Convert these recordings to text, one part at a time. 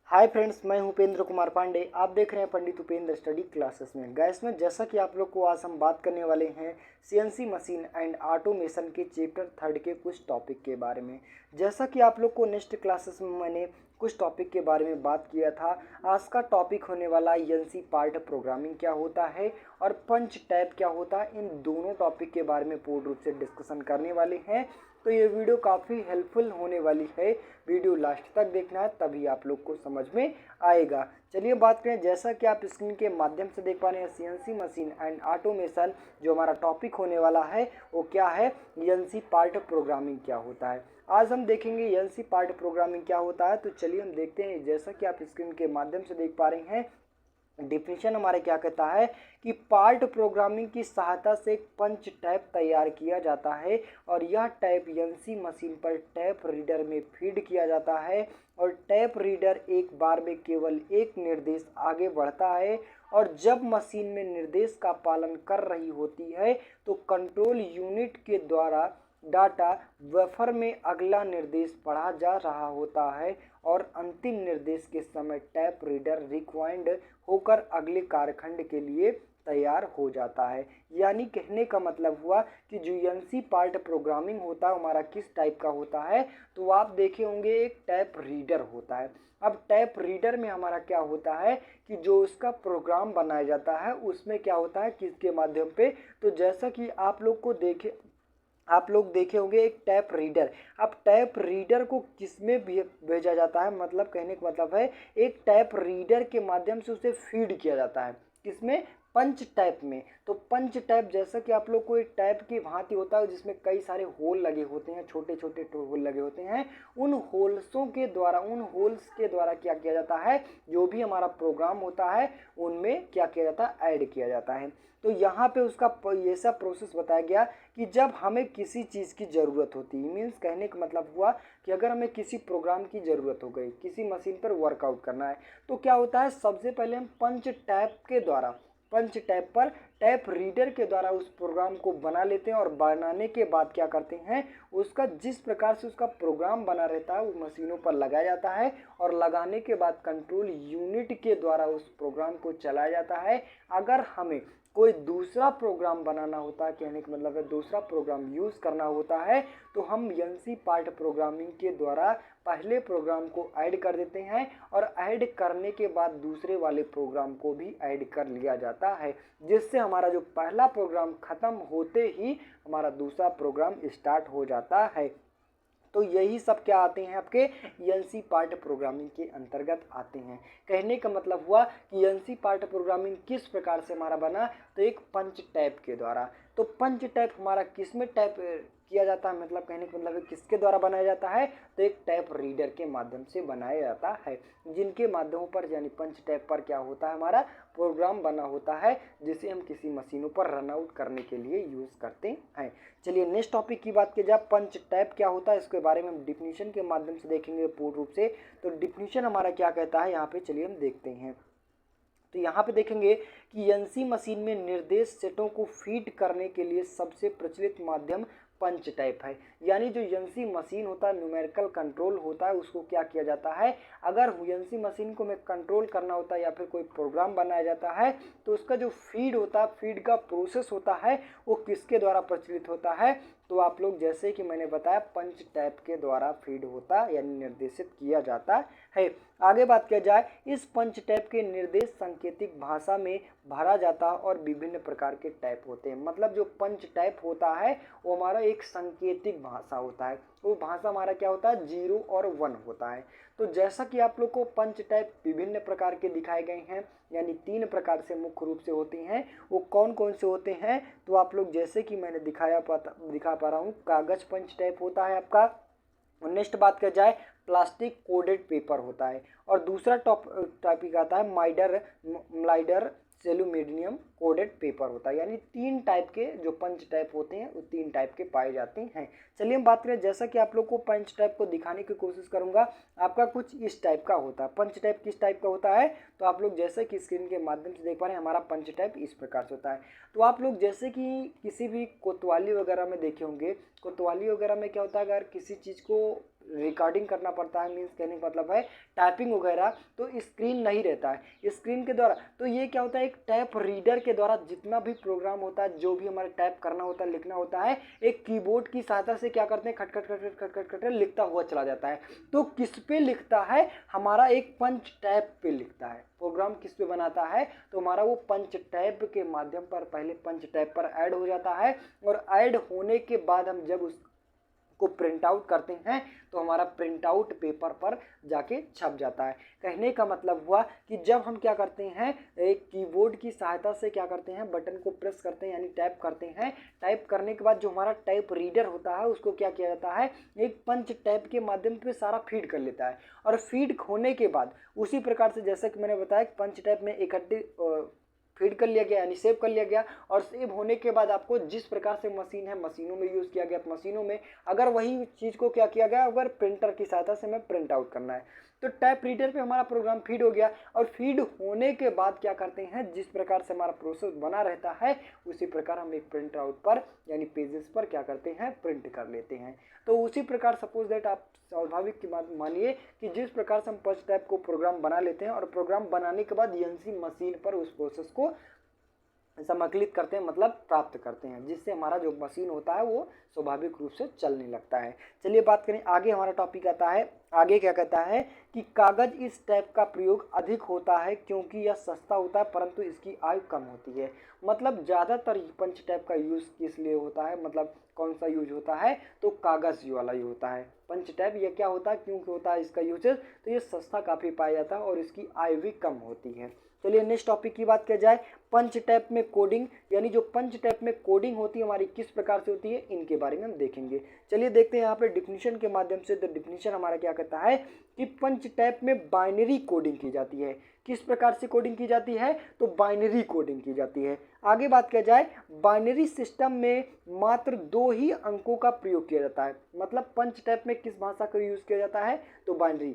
Hi friends, मैं हूं उपेंद्र कुमार पांडे। आप देख रहे हैं पंडित उपेंद्र स्टडी क्लासेस में। गैस में जैसा कि आप लोग को आज हम बात करने वाले हैं सीएनसी मशीन एंड ऑटोमेशन के चैप्टर 3 के कुछ टॉपिक के बारे में। जैसा कि आप लोग को नेक्स्ट क्लासेस में मैंने कुछ टॉपिक के बारे में बात किया था। आज का टॉपिक होने वाला एनसी पार्ट प्रोग्रामिंग क्या होता है और पंच टैब क्या होता है। इन दोनों टॉपिक के बारे में पूर्ण रूप से डिस्कशन करने वाले हैं। तो ये वीडियो काफ़ी हेल्पफुल होने वाली है। वीडियो लास्ट तक देखना है, तभी आप लोग को समझ में आएगा। चलिए बात करें, जैसा कि आप स्क्रीन के माध्यम से देख पा रहे हैं, सीएनसी मशीन एंड ऑटोमेशन जो हमारा टॉपिक होने वाला है वो क्या है, एनसी पार्ट प्रोग्रामिंग क्या होता है। आज हम देखेंगे एनसी पार्ट प्रोग्रामिंग क्या होता है। तो चलिए हम देखते हैं। जैसा कि आप स्क्रीन के माध्यम से देख पा रहे हैं, डिफिनीशन हमारे क्या कहता है कि पार्ट प्रोग्रामिंग की सहायता से एक पंच टैप तैयार किया जाता है और यह टैप एनसी मशीन पर टैप रीडर में फीड किया जाता है और टैप रीडर एक बार में केवल एक निर्देश आगे बढ़ता है और जब मशीन में निर्देश का पालन कर रही होती है तो कंट्रोल यूनिट के द्वारा डाटा बफर में अगला निर्देश पढ़ा जा रहा होता है और अंतिम निर्देश के समय टैप रीडर रिक्वाइंड होकर अगले कार्यखंड के लिए तैयार हो जाता है। यानी कहने का मतलब हुआ कि जो एनसी पार्ट प्रोग्रामिंग होता है हमारा किस टाइप का होता है, तो आप देखे होंगे एक टैप रीडर होता है। अब टैप रीडर में हमारा क्या होता है कि जो उसका प्रोग्राम बनाया जाता है उसमें क्या होता है, किसके माध्यम पे, तो जैसा कि आप लोग देखे होंगे एक टैप रीडर। अब टैप रीडर को किस में भेजा जाता है, मतलब कहने का मतलब है एक टैप रीडर के माध्यम से उसे फीड किया जाता है। किसमें, पंच टैप में। तो पंच टैप जैसा कि आप लोग को एक टैप की भांति होता है जिसमें कई सारे होल लगे होते हैं, छोटे छोटे होल लगे होते हैं। उन होल्स के द्वारा क्या किया जाता है, जो भी हमारा प्रोग्राम होता है उनमें क्या किया जाता है, ऐड किया जाता है। तो यहाँ पे उसका ऐसा प्रोसेस बताया गया कि जब हमें किसी चीज़ की ज़रूरत होती है, मीन्स कहने का मतलब हुआ कि अगर हमें किसी प्रोग्राम की ज़रूरत हो गई, किसी मशीन पर वर्कआउट करना है, तो क्या होता है, सबसे पहले हम पंच टैप पर टैप रीडर के द्वारा उस प्रोग्राम को बना लेते हैं और बनाने के बाद क्या करते हैं, उसका जिस प्रकार से उसका प्रोग्राम बना रहता है वो मशीनों पर लगाया जाता है और लगाने के बाद कंट्रोल यूनिट के द्वारा उस प्रोग्राम को चलाया जाता है। अगर हमें कोई दूसरा प्रोग्राम बनाना होता है, कहने का मतलब है दूसरा प्रोग्राम यूज़ करना होता है, तो हम एनसी पार्ट प्रोग्रामिंग के द्वारा पहले प्रोग्राम को ऐड कर देते हैं और ऐड करने के बाद दूसरे वाले प्रोग्राम को भी ऐड कर लिया जाता है, जिससे हमारा जो पहला प्रोग्राम ख़त्म होते ही हमारा दूसरा प्रोग्राम स्टार्ट हो जाता है। तो यही सब क्या आते हैं, आपके एनसी पार्ट प्रोग्रामिंग के अंतर्गत आते हैं। कहने का मतलब हुआ कि एनसी पार्ट प्रोग्रामिंग किस प्रकार से हमारा बना, तो एक पंच टैप के द्वारा। तो पंच टैप हमारा किस में टैप किया जाता है, मतलब कहने का मतलब किसके द्वारा बनाया जाता है, तो एक टैप रीडर के माध्यम से बनाया जाता है, जिनके माध्यमों पर यानी पंच टैप पर क्या होता है, हमारा प्रोग्राम बना होता है जिसे हम किसी मशीनों पर रन आउट करने के लिए यूज़ करते हैं। चलिए नेक्स्ट टॉपिक की बात की जाए, पंच टैप क्या होता है, इसके बारे में हम डिफिनीशन के माध्यम से देखेंगे पूर्ण रूप से। तो डिफिनीशन हमारा क्या कहता है यहाँ पे, चलिए हम देखते हैं। तो यहाँ पे देखेंगे कि एनसी मशीन में निर्देश सेटों को फीड करने के लिए सबसे प्रचलित माध्यम पंच टैप है। यानी जो एनसी मशीन होता है, न्यूमेरिकल कंट्रोल होता है, उसको क्या किया जाता है, अगर एनसी मशीन को में कंट्रोल करना होता है या फिर कोई प्रोग्राम बनाया जाता है, तो उसका जो फीड होता है, फीड का प्रोसेस होता है, वो किसके द्वारा प्रचलित होता है, तो आप लोग जैसे कि मैंने बताया पंच टैप के द्वारा फीड होता है यानी निर्देशित किया जाता है। आगे बात किया जाए, इस पंच टैप के निर्देश सांकेतिक भाषा में भरा जाता है और विभिन्न प्रकार के टैप होते हैं। मतलब जो पंच टैप होता है वो हमारा एक सांकेतिक भाषा होता है। वो भाषा हमारा क्या होता है, 0 और 1 होता है। तो जैसा कि आप लोग को पंच टैप विभिन्न प्रकार के दिखाए गए हैं, यानी 3 प्रकार से मुख्य रूप से होते हैं। वो कौन कौन से होते हैं, तो आप लोग जैसे कि मैंने दिखा पा रहा हूँ, कागज पंच टैप होता है आपका। नेक्स्ट बात किया जाए, प्लास्टिक कोडेड पेपर होता है। और दूसरा टॉपिक आता है माइडर सेलुमिडियम कोडेड पेपर होता है। यानी 3 टाइप के जो पंच टाइप होते हैं वो 3 टाइप के पाए जाते हैं। चलिए हम बात करें, जैसा कि आप लोग को पंच टाइप को दिखाने की कोशिश करूंगा। आपका कुछ इस टाइप का होता है। पंच टाइप किस टाइप का होता है, तो आप लोग जैसे कि स्क्रीन के माध्यम से देख पा रहे हैं, हमारा पंच टाइप इस प्रकार से होता है। तो आप लोग जैसे कि किसी भी कोतवाली वगैरह में देखे होंगे, कोतवाली वगैरह में क्या होता है, अगर किसी चीज़ को रिकॉर्डिंग करना पड़ता है, मीन्स कहने का मतलब है टाइपिंग वगैरह, तो स्क्रीन नहीं रहता है स्क्रीन के द्वारा। तो ये क्या होता है, एक टैप रीडर के द्वारा जितना भी प्रोग्राम होता है, जो भी हमारे टाइप करना होता है, लिखना होता है, एक कीबोर्ड की सहायता से क्या करते हैं, खट खट खट खट खट खट खट लिखता हुआ चला जाता है। तो किस पे लिखता है, हमारा एक पंच टैप पे लिखता है। प्रोग्राम किस पे बनाता है, तो हमारा वो पंच टैप के माध्यम पर पहले पंच टैप पर ऐड हो जाता है, और ऐड होने के बाद हम जब उसको प्रिंट आउट करते हैं तो हमारा प्रिंट आउट पेपर पर जाके छप जाता है। कहने का मतलब हुआ कि जब हम क्या करते हैं, एक कीबोर्ड की सहायता से क्या करते हैं, बटन को प्रेस करते हैं यानी टाइप करते हैं, टाइप करने के बाद जो हमारा टाइप रीडर होता है उसको क्या किया जाता है, एक पंच टैप के माध्यम से सारा फीड कर लेता है। और फीड होने के बाद उसी प्रकार से जैसे कि मैंने बताया पंच टैप में इकट्ठे फीड कर लिया गया यानी सेव कर लिया गया, और सेव होने के बाद आपको जिस प्रकार से मशीन है मशीनों में यूज़ किया गया, तो मशीनों में अगर वही चीज़ को क्या किया गया, अगर प्रिंटर की सहायता से हमें प्रिंट आउट करना है, तो टैप रीडर पे हमारा प्रोग्राम फीड हो गया। और फीड होने के बाद क्या करते हैं, जिस प्रकार से हमारा प्रोसेस बना रहता है उसी प्रकार हम एक प्रिंट आउट पर यानी पेजेस पर क्या करते हैं, प्रिंट कर लेते हैं। तो उसी प्रकार सपोज दैट आप स्वाभाविक की बात मानिए कि जिस प्रकार से हम पंच टैप को प्रोग्राम बना लेते हैं, और प्रोग्राम बनाने के बाद एनसी मशीन पर उस प्रोसेस को समाकलित करते हैं, मतलब प्राप्त करते हैं, जिससे हमारा जो मशीन होता है वो स्वाभाविक रूप से चलने लगता है। चलिए बात करें आगे, हमारा टॉपिक आता है आगे क्या कहता है कि कागज इस टाइप का प्रयोग अधिक होता है क्योंकि यह सस्ता होता है परंतु इसकी आयु कम होती है। मतलब ज़्यादातर पंच टाइप का यूज़ किस लिए होता है, मतलब कौन सा यूज होता है, तो कागज़ वाला ही होता है पंच टाइप। ये क्या होता है, क्योंकि होता है इसका यूजेस, तो ये सस्ता काफ़ी पाया जाता है और इसकी आयु भी कम होती है। चलिए नेक्स्ट टॉपिक की बात किया जाए, पंच टैप में कोडिंग, यानी जो पंच टैप में कोडिंग होती है हमारी किस प्रकार से होती है, इनके बारे में हम देखेंगे। चलिए देखते हैं यहाँ पे डिफिनीशन के माध्यम से। तो डिफिनीशन हमारा क्या कहता है कि पंच टैप में बाइनरी कोडिंग की जाती है। किस प्रकार से कोडिंग की जाती है, तो बाइनरी कोडिंग की जाती है। आगे बात किया जाए, बाइनरी सिस्टम में मात्र 2 ही अंकों का प्रयोग किया जाता है। मतलब पंच टैप में किस भाषा का यूज़ किया जाता है, तो बाइनरी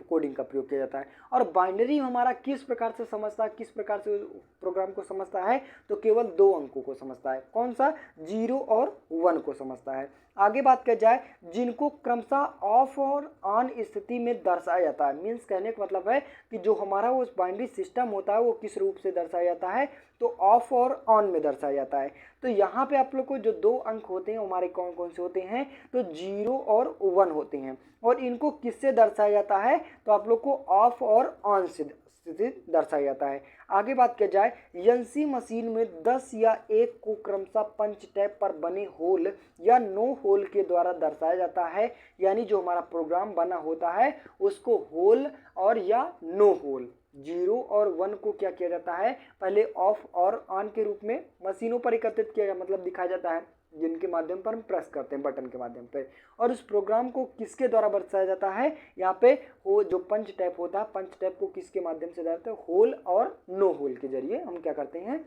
कोडिंग का प्रयोग किया जाता है। और बाइनरी हमारा किस प्रकार से समझता है, किस प्रकार से प्रोग्राम को समझता है, तो केवल 2 अंकों को समझता है। कौन सा, 0 और 1 को समझता है। आगे बात किया जाए, जिनको क्रमशः ऑफ और ऑन स्थिति में दर्शाया जाता है। मीन्स कहने का मतलब है कि जो हमारा वो बाइनरी सिस्टम होता है वो किस रूप से दर्शाया जाता है, तो ऑफ और ऑन में दर्शाया जाता है। तो यहाँ पे आप लोग को जो 2 अंक होते हैं हमारे कौन कौन से होते हैं, तो 0 और 1 होते हैं। और इनको किससे दर्शाया जाता है, तो आप लोग को ऑफ और ऑन से दर्शाया जाता है। आगे बात किया जाए, एनसी मशीन में 10 या 1 को क्रमशः पंच टैप पर बने होल या नो होल के द्वारा दर्शाया जाता है। यानी जो हमारा प्रोग्राम बना होता है उसको होल और या नो होल, 0 और 1 को क्या किया जाता है, पहले ऑफ और ऑन के रूप में मशीनों पर एकत्रित किया जाता, मतलब दिखाया जाता है, जिनके माध्यम पर हम प्रेस करते हैं बटन के माध्यम पर। और उस प्रोग्राम को किसके द्वारा दर्शाया जाता है, यहाँ पे वो जो पंच टैप होता है, पंच टैप को किसके माध्यम से दर्शाते हैं, होल और नो होल के जरिए हम क्या करते हैं,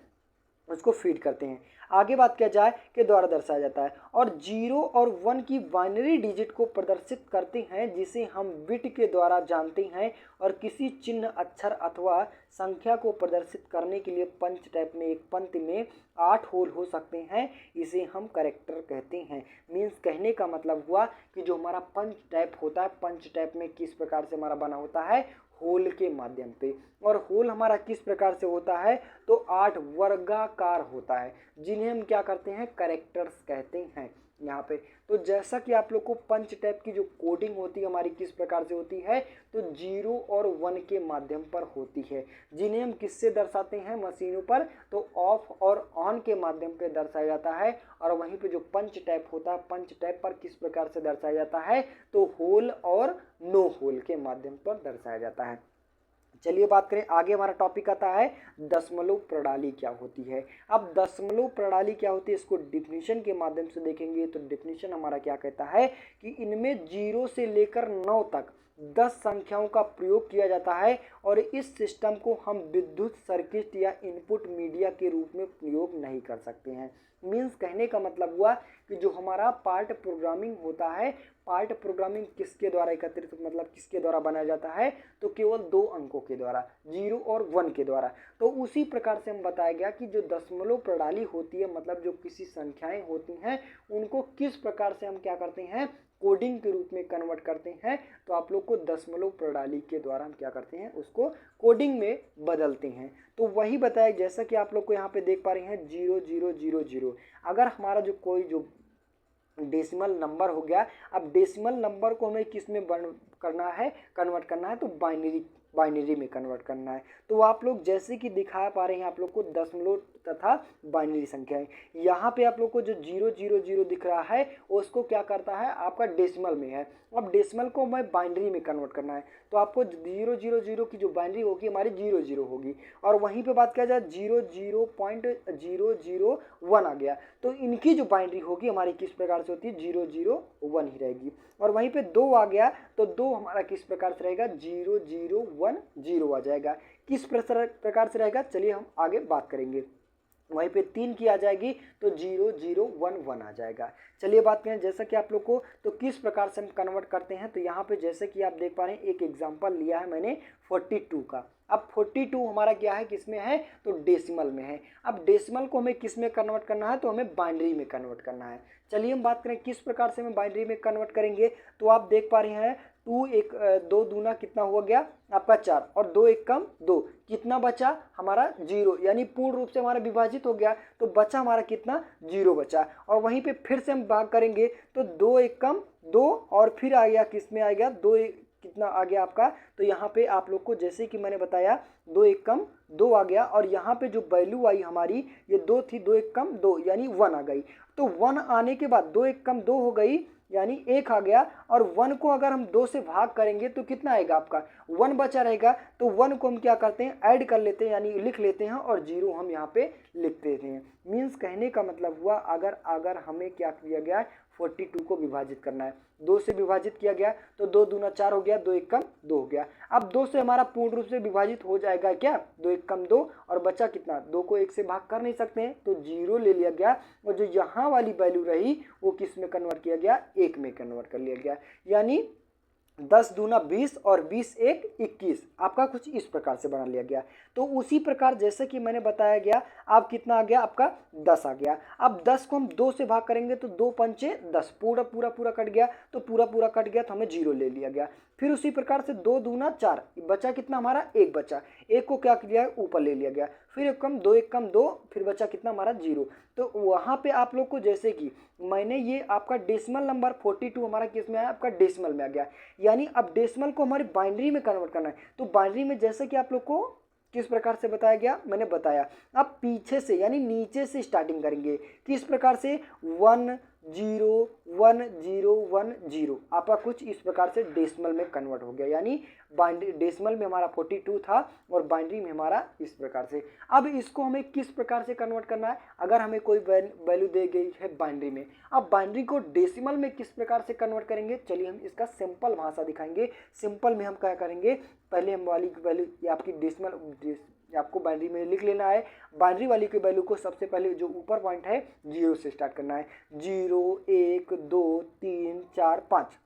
उसको फीड करते हैं। आगे बात किया जाए के द्वारा दर्शाया जाता है। और 0 और 1 की बाइनरी डिजिट को प्रदर्शित करते हैं जिसे हम बिट के द्वारा जानते हैं। और किसी चिन्ह, अक्षर अथवा संख्या को प्रदर्शित करने के लिए पंच टैप में एक पंक्ति में 8 होल हो सकते हैं, इसे हम कैरेक्टर कहते हैं। मीन्स कहने का मतलब हुआ कि जो हमारा पंच टैप होता है, पंच टैप में किस प्रकार से हमारा बना होता है, होल के माध्यम पे। और होल हमारा किस प्रकार से होता है, तो 8 वर्गाकार होता है, जिन्हें हम क्या करते हैं, कैरेक्टर्स कहते हैं यहाँ पे। तो जैसा कि आप लोग को पंच टैप की जो कोडिंग होती है हमारी किस प्रकार से होती है, तो 0 और 1 के माध्यम पर होती है, जिन्हें हम किससे दर्शाते हैं, मशीनों पर, तो ऑफ और ऑन के माध्यम पे दर्शाया जाता है। और वहीं पे जो पंच टैप होता है, पंच टैप पर किस प्रकार से दर्शाया जाता है, तो होल और नो होल के माध्यम पर दर्शाया जाता है। चलिए बात करें आगे, हमारा टॉपिक आता है दशमलव प्रणाली क्या होती है। अब दशमलव प्रणाली क्या होती है, इसको डिफिनीशन के माध्यम से देखेंगे। तो डिफिनीशन हमारा क्या कहता है कि इनमें 0 से लेकर 9 तक 10 संख्याओं का प्रयोग किया जाता है। और इस सिस्टम को हम विद्युत सर्किट या इनपुट मीडिया के रूप में प्रयोग नहीं कर सकते हैं। मीन्स कहने का मतलब हुआ कि जो हमारा पार्ट प्रोग्रामिंग होता है, पार्ट प्रोग्रामिंग किसके द्वारा एकत्रित, मतलब किसके द्वारा बनाया जाता है, तो केवल 2 अंकों के द्वारा, 0 और 1 के द्वारा। तो उसी प्रकार से हम बताया गया कि जो दशमलव प्रणाली होती है, मतलब जो किसी संख्याएं होती हैं उनको किस प्रकार से हम क्या करते हैं, कोडिंग के रूप में कन्वर्ट करते हैं तो आप लोग को दशमलव प्रणाली के द्वारा हम क्या करते हैं, उसको कोडिंग में बदलते हैं। तो वही बताया, जैसा कि आप लोग को यहाँ पे देख पा रहे हैं 0000। अगर हमारा जो कोई जो डेसिमल नंबर हो गया, अब डेसिमल नंबर को हमें किस में करना है, कन्वर्ट करना है, तो बाइनरी में कन्वर्ट करना है। तो आप लोग जैसे कि दिखा पा रहे हैं आप लोग को दशमलव तथा बाइनरी संख्याएं। यहाँ पे आप लोग को जो 000 दिख रहा है उसको क्या करता है, आपका डेसिमल में है। अब डेसिमल को हमें बाइनरी में कन्वर्ट करना है, तो आपको 000 की जो बाइनरी होगी हमारी 00 होगी। और वहीं पे बात किया जाए 00.001 आ गया, तो इनकी जो बाइनरी होगी हमारी किस प्रकार से होती है, 001 ही रहेगी। और वहीं पे 2 आ गया तो 2 हमारा किस प्रकार से रहेगा, 0010 आ जाएगा। किस प्रकार से रहेगा, चलिए हम आगे बात करेंगे। वहीं पे 3 की आ जाएगी तो 0011 आ जाएगा। चलिए बात करें जैसा कि आप लोग को तो किस प्रकार से हम कन्वर्ट करते हैं। तो यहाँ पे जैसे कि आप देख पा रहे हैं एक एग्जांपल लिया है मैंने 42 का। अब 42 हमारा क्या है, किस में है, तो डेसिमल में है। अब डेसिमल को हमें किस में कन्वर्ट करना है, तो हमें बाइनरी में कन्वर्ट करना है। चलिए हम बात करें किस प्रकार से हम बाइनरी में कन्वर्ट करेंगे। तो आप देख पा रहे हैं 2 दूना कितना हो गया आपका 4 और 2 एक कम 2, कितना बचा हमारा 0, यानी पूर्ण रूप से हमारा विभाजित हो गया तो बचा हमारा कितना 0 बचा। और वहीं पे फिर से हम भाग करेंगे तो 2 एक कम 2 और फिर आ गया किस में आ गया 2 कितना आ गया आपका। तो यहाँ पे आप लोग को जैसे कि मैंने बताया 2 एक कम 2 आ गया और यहाँ पे जो वैल्यू आई हमारी ये 2 थी, 2 एक कम 2 यानी 1 आ गई। तो 1 आने के बाद 2 एक कम 2 हो गई यानी 1 आ गया। और 1 को अगर हम 2 से भाग करेंगे तो कितना आएगा आपका 1 बचा रहेगा। तो 1 को हम क्या करते हैं, ऐड कर लेते हैं यानी लिख लेते हैं और 0 हम यहाँ पे लिख देते हैं। मीन्स कहने का मतलब हुआ अगर हमें क्या किया गया 42 को विभाजित करना है, 2 से विभाजित किया गया तो 2 दूना 4 हो गया, 2 एक कम 2 हो गया। अब 2 से हमारा पूर्ण रूप से विभाजित हो जाएगा क्या, 2 एक कम 2 और बचा कितना 2 को 1 से भाग कर नहीं सकते हैं तो 0 ले लिया गया। और जो यहाँ वाली वैल्यू रही वो किस में कन्वर्ट किया गया, 1 में कन्वर्ट कर लिया गया। यानी 10 दूना 20 और 20 एक 21 आपका कुछ इस प्रकार से बना लिया गया। तो उसी प्रकार जैसे कि मैंने बताया गया अब कितना आ गया आपका 10 आ गया। अब 10 को हम 2 से भाग करेंगे तो 2 पंचे 10, पूरा कट गया तो पूरा कट गया तो हमें 0 ले लिया गया। फिर उसी प्रकार से 2 दूना 4 बचा कितना हमारा 1 बचा, 1 को क्या किया ऊपर ले लिया गया। फिर 2 एक कम 2 फिर बचा कितना हमारा 0। तो वहाँ पे आप लोग को जैसे कि मैंने ये आपका डेसिमल नंबर 42 हमारा किस में आया, आपका डेसिमल में आ गया। यानी अब डेसिमल को हमारी बाइनरी में कन्वर्ट करना है। तो बाइनरी में जैसे कि आप लोग को किस प्रकार से बताया गया, मैंने बताया। अब पीछे से यानी नीचे से स्टार्टिंग करेंगे। किस प्रकार से 1 0 1 0 1 0 आपका कुछ इस प्रकार से डेसिमल में कन्वर्ट हो गया। यानी बाइनरी डेसिमल में हमारा 42 था और बाइनरी में हमारा इस प्रकार से। अब इसको हमें किस प्रकार से कन्वर्ट करना है, अगर हमें कोई वैल्यू दी गई है बाइनरी में, अब बाइनरी को डेसिमल में किस प्रकार से कन्वर्ट करेंगे। चलिए हम इसका सिंपल भाषा दिखाएंगे। सिंपल में हम क्या करेंगे, पहले हम वाली वैल्यू आपकी डेसिमल आपको बाइनरी में लिख लेना है। बाइनरी वाली की वैल्यू को सबसे पहले जो ऊपर पॉइंट है 0 से स्टार्ट करना है। 0 1 2 3 4 5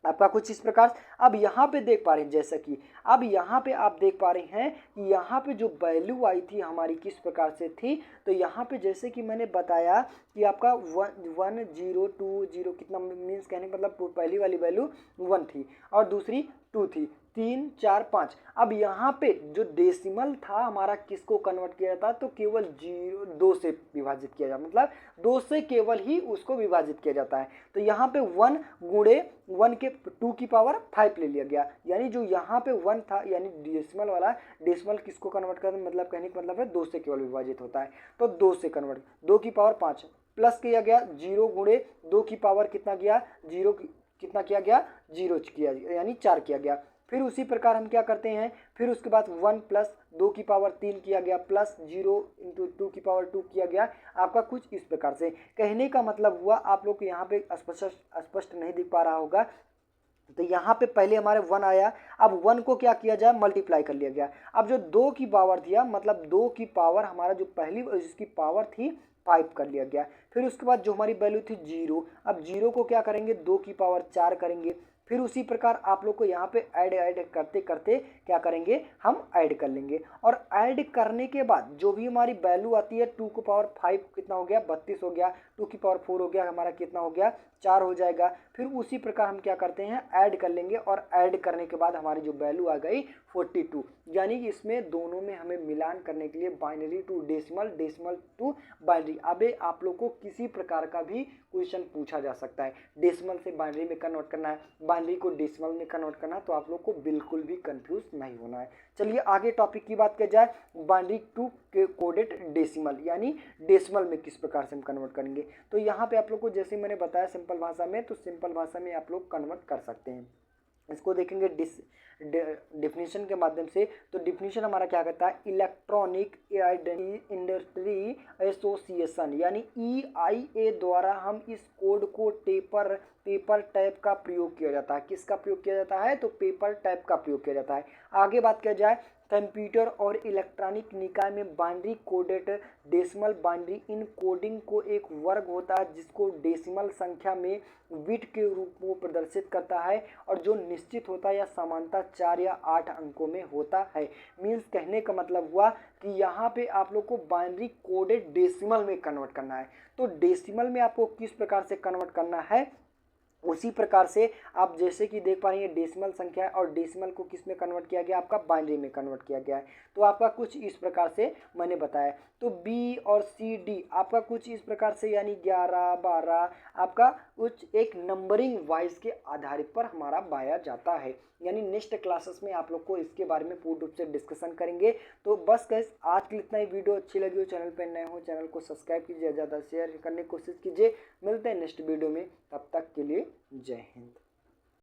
आपका कुछ इस प्रकार। अब यहाँ पे देख पा रहे हैं जैसा कि अब यहाँ पे आप देख पा रहे हैं कि यहाँ पे जो वैल्यू आई थी हमारी किस प्रकार से थी। तो यहाँ पे जैसे कि मैंने बताया कि आपका 1 0 2 0 कितना मीन्स कहने का मतलब पहली वाली वैल्यू 1 थी और दूसरी 2 थी, 3 4 5। अब यहाँ पे जो डेसिमल था हमारा किसको कन्वर्ट किया जाता, तो केवल 2 से विभाजित किया जाता, मतलब 2 से केवल ही उसको विभाजित किया जाता है। तो यहाँ पे 1 गुणे 1 के 2 की पावर 5 ले लिया गया। यानी जो यहाँ पे 1 था यानी डेसिमल वाला, डेसिमल किसको कन्वर्ट करता है, मतलब कहने का मतलब है 2 से केवल विभाजित होता है। तो 2 से कन्वर्ट 2 की पावर 5 प्लस किया गया 0 गुणे 2 की पावर कितना गया 0 कितना किया गया 0 किया यानी 4 किया गया। फिर उसी प्रकार हम क्या करते हैं, फिर उसके बाद 1 प्लस 2 की पावर 3 किया गया प्लस 0 इंटू 2 की पावर 2 किया गया। आपका कुछ इस प्रकार से कहने का मतलब हुआ। आप लोग को यहाँ पे स्पष्ट नहीं दिख पा रहा होगा। तो यहाँ पे पहले हमारे 1 आया, अब 1 को क्या किया जाए मल्टीप्लाई कर लिया गया। अब जो 2 की पावर दिया मतलब 2 की पावर हमारा जो पहली इसकी पावर थी 5 कर लिया गया। फिर उसके बाद जो हमारी वैल्यू थी 0, अब 0 को क्या करेंगे 2 की पावर 4 करेंगे। फिर उसी प्रकार आप लोग को यहाँ पे ऐड करते करते क्या करेंगे, हम ऐड कर लेंगे। और ऐड करने के बाद जो भी हमारी वैल्यू आती है 2 की पावर 5 कितना हो गया, 32 हो गया, 2 की पावर 4 हो गया हमारा कितना हो गया, 4 हो जाएगा। फिर उसी प्रकार हम क्या करते हैं, ऐड कर लेंगे और ऐड करने के बाद हमारी जो वैल्यू आ गई 42। यानी कि इसमें दोनों में हमें मिलान करने के लिए binary to decimal, decimal to binary. अबे आप लोग को किसी प्रकार का भी क्वेश्चन पूछा जा सकता है, डेसिमल से बाइनरी में कन्वर्ट करना है, बाइनरी को डेसिमल में कन्वर्ट करना है, तो आप लोग को बिल्कुल भी कंफ्यूज नहीं होना है। चलिए आगे टॉपिक की बात की जाए, बाइनरी टू कोडेड डेसिमल, यानी डेसिमल में किस प्रकार से हम कन्वर्ट करेंगे। तो यहाँ पे आप लोग को जैसे मैंने बताया सिंपल भाषा में, तो सिंपल भाषा में आप लोग कन्वर्ट कर सकते हैं। इसको देखेंगे डिफिनीशन के माध्यम से। तो डिफिनीशन हमारा क्या कहता है, इलेक्ट्रॉनिक इंडस्ट्री एसोसिएशन यानी EIA द्वारा हम इस कोड को पेपर टैप का प्रयोग किया जाता है। किसका प्रयोग किया जाता है, तो पेपर टैप का प्रयोग किया जाता है। आगे बात किया जाए, कंप्यूटर और इलेक्ट्रॉनिक निकाय में binary coded decimal binary in coding को एक वर्ग होता है जिसको डेसिमल संख्या में बिट के रूप में प्रदर्शित करता है और जो निश्चित होता है या समानता 4 या 8 अंकों में होता है। मीन्स कहने का मतलब हुआ कि यहाँ पे आप लोग को बाइनरी कोडेड डेसिमल में कन्वर्ट करना है। तो डेसिमल में आपको किस प्रकार से कन्वर्ट करना है, उसी प्रकार से आप जैसे कि देख पा रहे हैं डेसिमल संख्या है और डेसिमल को किस में कन्वर्ट किया गया, आपका बाइनरी में कन्वर्ट किया गया है। तो आपका कुछ इस प्रकार से मैंने बताया। तो B और C D आपका कुछ इस प्रकार से, यानी 11 12 आपका कुछ एक नंबरिंग वाइज के आधारित पर हमारा पाया जाता है। यानी नेक्स्ट क्लासेस में आप लोग को इसके बारे में पूर्ण रूप से डिस्कशन करेंगे। तो बस गाइस आज के लिए इतना ही। वीडियो अच्छी लगी हो, चैनल पर नए हो, चैनल को सब्सक्राइब कीजिए, ज़्यादा शेयर करने की कोशिश कीजिए। मिलते हैं नेक्स्ट वीडियो में, तब तक के लिए जय हिंद।